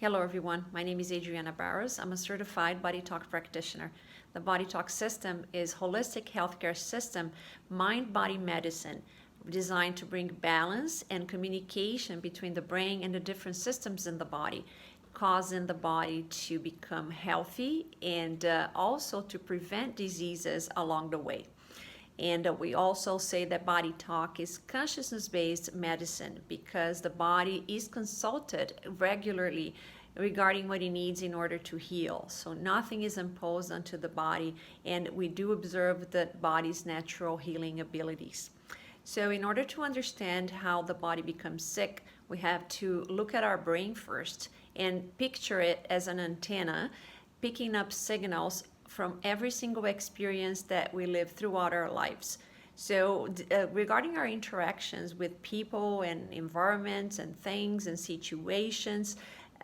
Hello everyone, my name is ADRIANA BARROS. I'm a certified BodyTalk practitioner. The BodyTalk system is holistic healthcare system, mind-body medicine, designed to bring balance and communication between the brain and the different systems in the body, causing the body to become healthy and also to prevent diseases along the way. And we also say that BodyTalk is consciousness-based medicine because the body is consulted regularly regarding what it needs in order to heal. So nothing is imposed onto the body, and we do observe the body's natural healing abilities. So in order to understand how the body becomes sick, we have to look at our brain first and picture it as an antenna picking up signals from every single experience that we live throughout our lives. So regarding our interactions with people and environments and things and situations,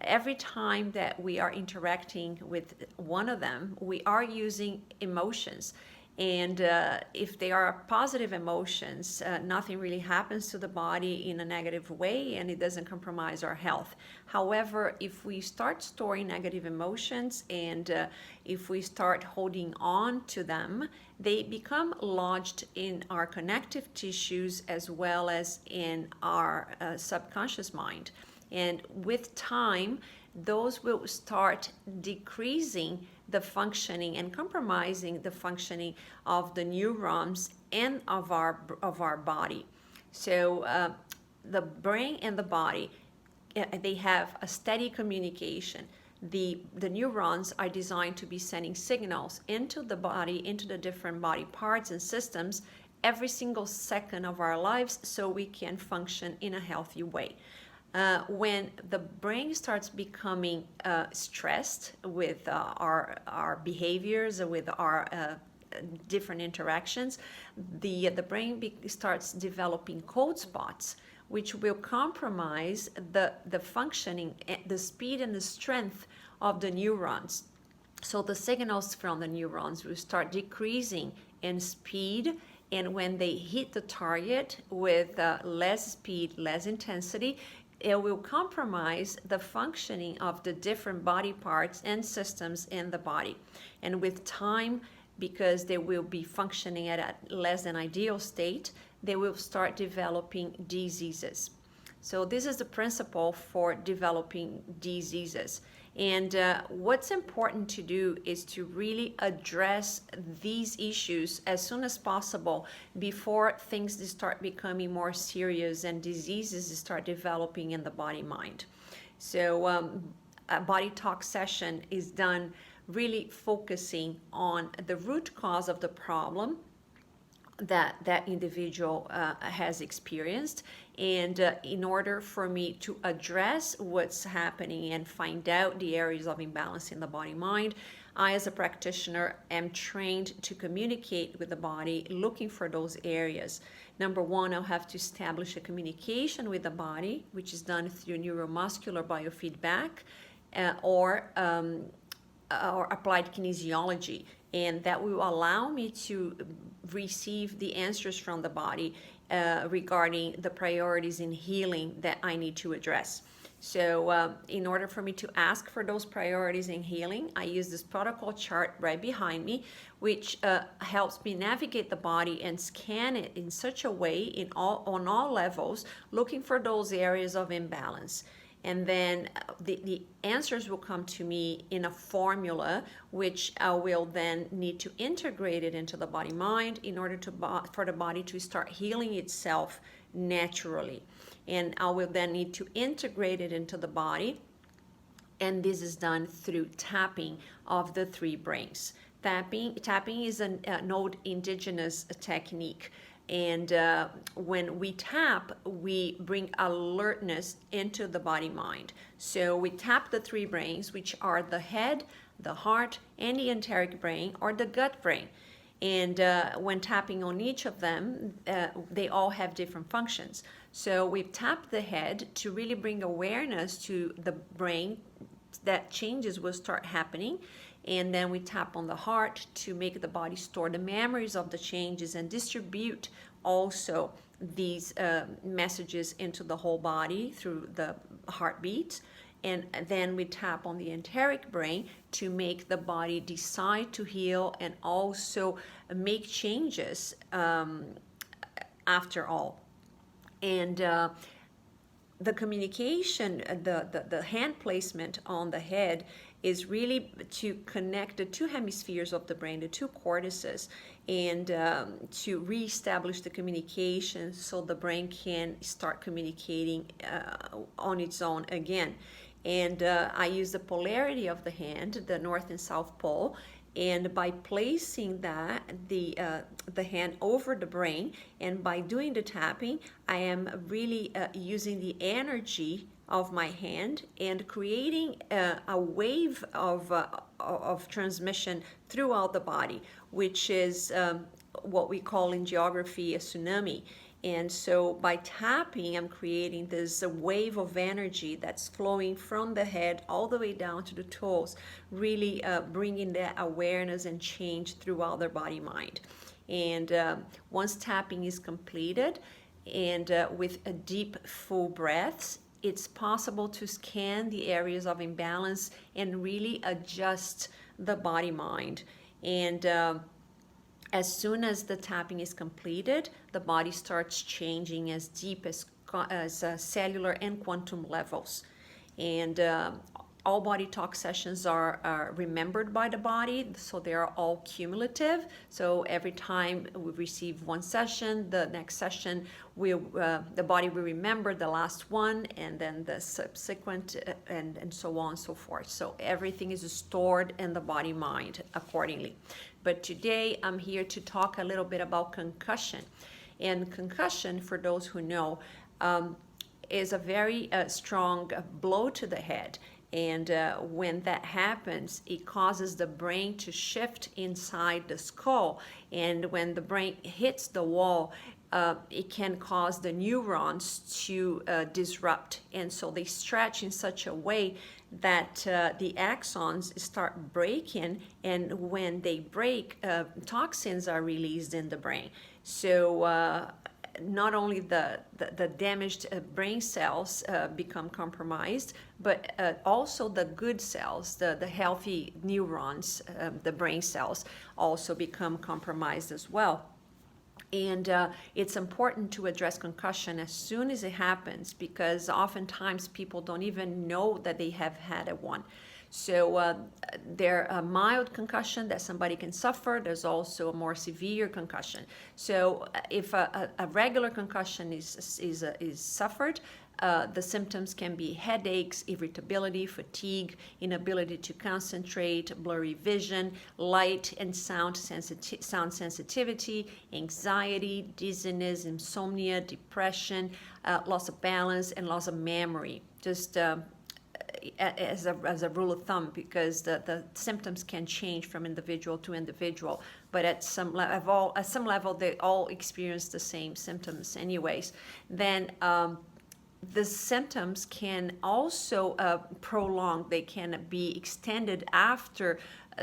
every time that we are interacting with one of them, we are using emotions. And if they are positive emotions, nothing really happens to the body in a negative way and it doesn't compromise our health. However, if we start storing negative emotions and if we start holding on to them, they become lodged in our connective tissues as well as in our subconscious mind. And with time, those will start decreasing the functioning and compromising the functioning of the neurons and of our body. So the brain and the body, they have a steady communication. The neurons are designed to be sending signals into the body, into the different body parts and systems every single second of our lives so we can function in a healthy way. When the brain starts becoming stressed with our behaviors, with our different interactions, the brain starts developing cold spots, which will compromise the functioning, the speed and the strength of the neurons. So the signals from the neurons will start decreasing in speed, and when they hit the target with less speed, less intensity, it will compromise the functioning of the different body parts and systems in the body. And with time, because they will be functioning at a less than ideal state, they will start developing diseases. So this is the principle for developing diseases. And what's important to do is to really address these issues as soon as possible before things start becoming more serious and diseases start developing in the body-mind. So a BodyTalk session is done really focusing on the root cause of the problem that individual has experienced, and in order for me to address what's happening and find out the areas of imbalance in the body-mind, I as a practitioner am trained to communicate with the body, looking for those areas. Number one, I'll have to establish a communication with the body, which is done through neuromuscular biofeedback or applied kinesiology, and that will allow me to receive the answers from the body regarding the priorities in healing that I need to address. So in order for me to ask for those priorities in healing, I use this protocol chart right behind me, which helps me navigate the body and scan it in such a way on all levels, looking for those areas of imbalance. And then the answers will come to me in a formula, which I will then need to integrate it into the body-mind in order for the body to start healing itself naturally. And I will then need to integrate it into the body, and this is done through tapping of the three brains. Tapping is an old indigenous technique. And when we tap, we bring alertness into the body-mind. So we tap the three brains, which are the head, the heart, and the enteric brain, or the gut brain. And when tapping on each of them, they all have different functions. So we tap the head to really bring awareness to the brain that changes will start happening. And then we tap on the heart to make the body store the memories of the changes and distribute also these messages into the whole body through the heartbeat. and then we tap on the enteric brain to make the body decide to heal and also make changes after all. And the communication, the hand placement on the head is really to connect the two hemispheres of the brain, the two cortices, and to reestablish the communication so the brain can start communicating on its own again. And I use the polarity of the hand, the north and south pole, and by placing that the hand over the brain, and by doing the tapping, I am really using the energy of my hand and creating a wave of transmission throughout the body, which is what we call in geography a tsunami. And so by tapping, I'm creating this wave of energy that's flowing from the head all the way down to the toes, really bringing that awareness and change throughout their body mind. And once tapping is completed, and with a deep, full breaths, it's possible to scan the areas of imbalance and really adjust the body mind. And as soon as the tapping is completed, the body starts changing as deep as cellular and quantum levels. And all BodyTalk sessions are remembered by the body, so they are all cumulative. So every time we receive one session, the next session, the body will remember the last one, and then the subsequent, and so on and so forth. So everything is stored in the body mind accordingly. But today I'm here to talk a little bit about concussion. And concussion, for those who know, is a very strong blow to the head. And when that happens, it causes the brain to shift inside the skull. And when the brain hits the wall, it can cause the neurons to disrupt. And so they stretch in such a way that the axons start breaking. And when they break, toxins are released in the brain. So not only the damaged brain cells become compromised, but also the good cells, the healthy neurons, the brain cells also become compromised as well. And it's important to address concussion as soon as it happens, because oftentimes people don't even know that they have had one. So there's a mild concussion that somebody can suffer. There's also a more severe concussion. So if a regular concussion is suffered, the symptoms can be headaches, irritability, fatigue, inability to concentrate, blurry vision, light and sound sensitivity, anxiety, dizziness, insomnia, depression, loss of balance, and loss of memory. Just as a rule of thumb, because the symptoms can change from individual to individual, but at some level they all experience the same symptoms anyways. Then the symptoms can also prolong. They can be extended after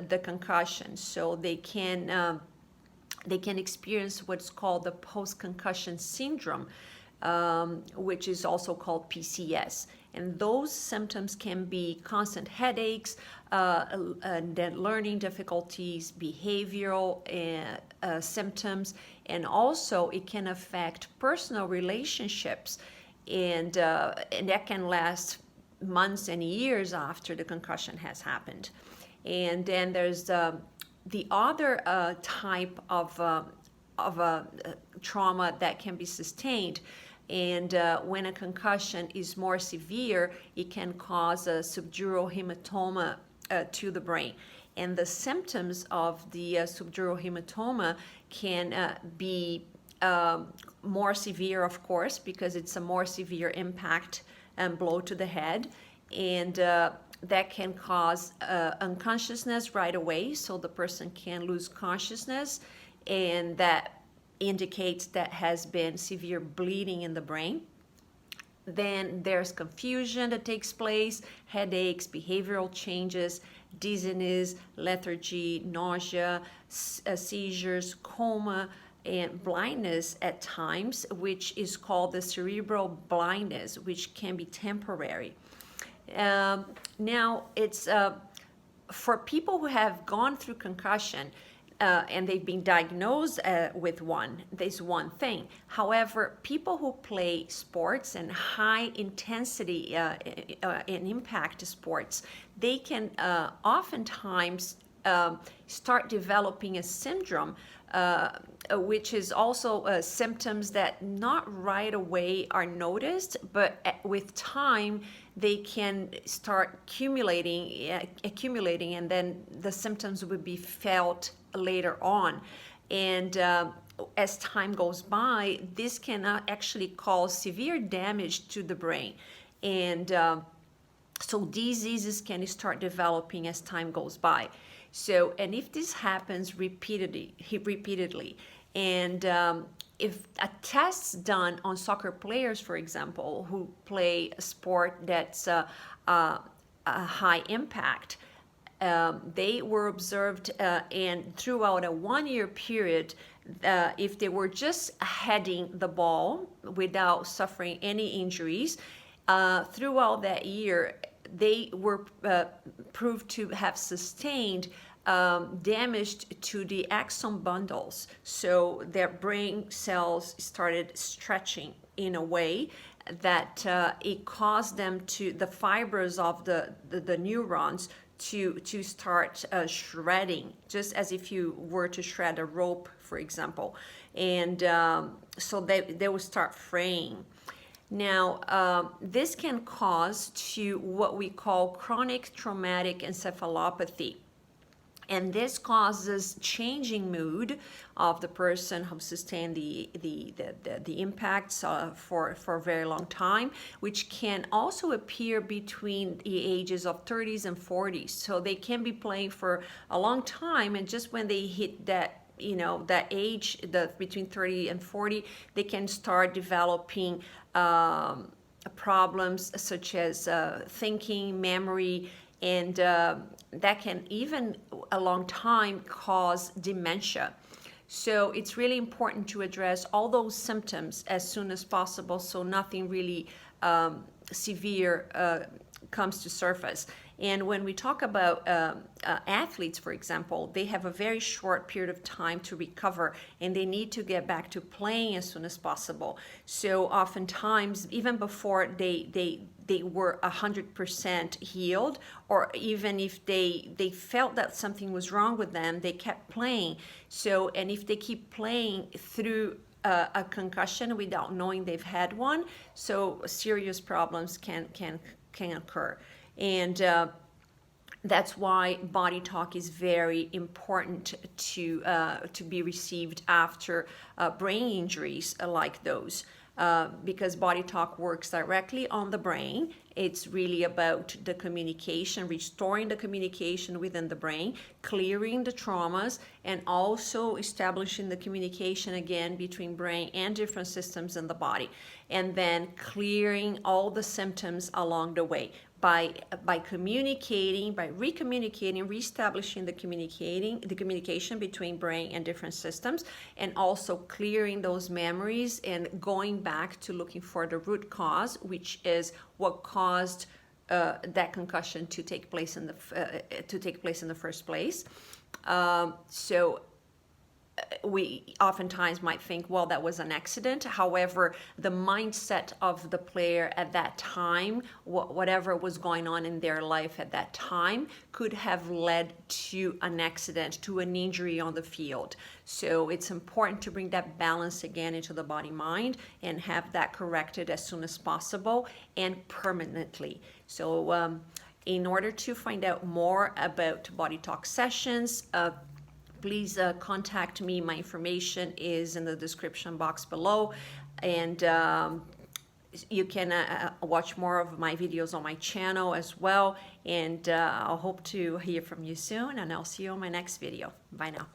the concussion, so they can experience what's called the post-concussion syndrome, which is also called PCS. And those symptoms can be constant headaches, and then learning difficulties, behavioral symptoms, and also it can affect personal relationships, and that can last months and years after the concussion has happened. And then there's the other type of trauma that can be sustained. And when a concussion is more severe, it can cause a subdural hematoma to the brain. And the symptoms of the subdural hematoma can be more severe, of course, because it's a more severe impact and blow to the head. And that can cause unconsciousness right away, so the person can lose consciousness, and that indicates that has been severe bleeding in the brain. Then there's confusion that takes place, headaches, behavioral changes, dizziness, lethargy, nausea, seizures, coma, and blindness at times, which is called the cerebral blindness, which can be temporary. Now, it's for people who have gone through concussion and they've been diagnosed with one, there's one thing. However, people who play sports and high intensity and impact sports, they can oftentimes start developing a syndrome, which is also symptoms that not right away are noticed, but with time they can start accumulating, and then the symptoms will be felt later on. And as time goes by, this can actually cause severe damage to the brain. And so diseases can start developing as time goes by. So, and if this happens repeatedly, and if a test's done on soccer players, for example, who play a sport that's a high impact, they were observed, and throughout a 1-year period, if they were just heading the ball without suffering any injuries, throughout that year, they were proved to have sustained damage to the axon bundles. So their brain cells started stretching in a way that it caused them to, the fibers of the neurons to start shredding, just as if you were to shred a rope, for example. And so they will start fraying. Now, this can cause to what we call chronic traumatic encephalopathy. And this causes changing mood of the person who sustained the impacts for a very long time, which can also appear between the ages of 30s and 40s. So they can be playing for a long time, and just when they hit that, that age, between 30 and 40, they can start developing problems such as thinking, memory, and that can even a long time cause dementia. So it's really important to address all those symptoms as soon as possible, so nothing really severe comes to surface. And when we talk about athletes, for example, they have a very short period of time to recover, and they need to get back to playing as soon as possible. So oftentimes, even before they were 100% healed, or even if they felt that something was wrong with them, they kept playing. So, and if they keep playing through a concussion without knowing they've had one, so serious problems can occur. And that's why BodyTalk is very important to be received after brain injuries like those. Because BodyTalk works directly on the brain. It's really about the communication, restoring the communication within the brain, clearing the traumas, and also establishing the communication again between brain and different systems in the body, and then clearing all the symptoms along the way. By communicating, by recommunicating, reestablishing the communication between brain and different systems, and also clearing those memories and going back to looking for the root cause, which is what caused that concussion to take place in the first place. So we oftentimes might think, well, that was an accident. However, the mindset of the player at that time, whatever was going on in their life at that time, could have led to an accident, to an injury on the field. So it's important to bring that balance again into the body-mind and have that corrected as soon as possible and permanently. So in order to find out more about BodyTalk sessions, please contact me. My information is in the description box below, and you can watch more of my videos on my channel as well. And I'll hope to hear from you soon, and I'll see you on my next video. Bye now.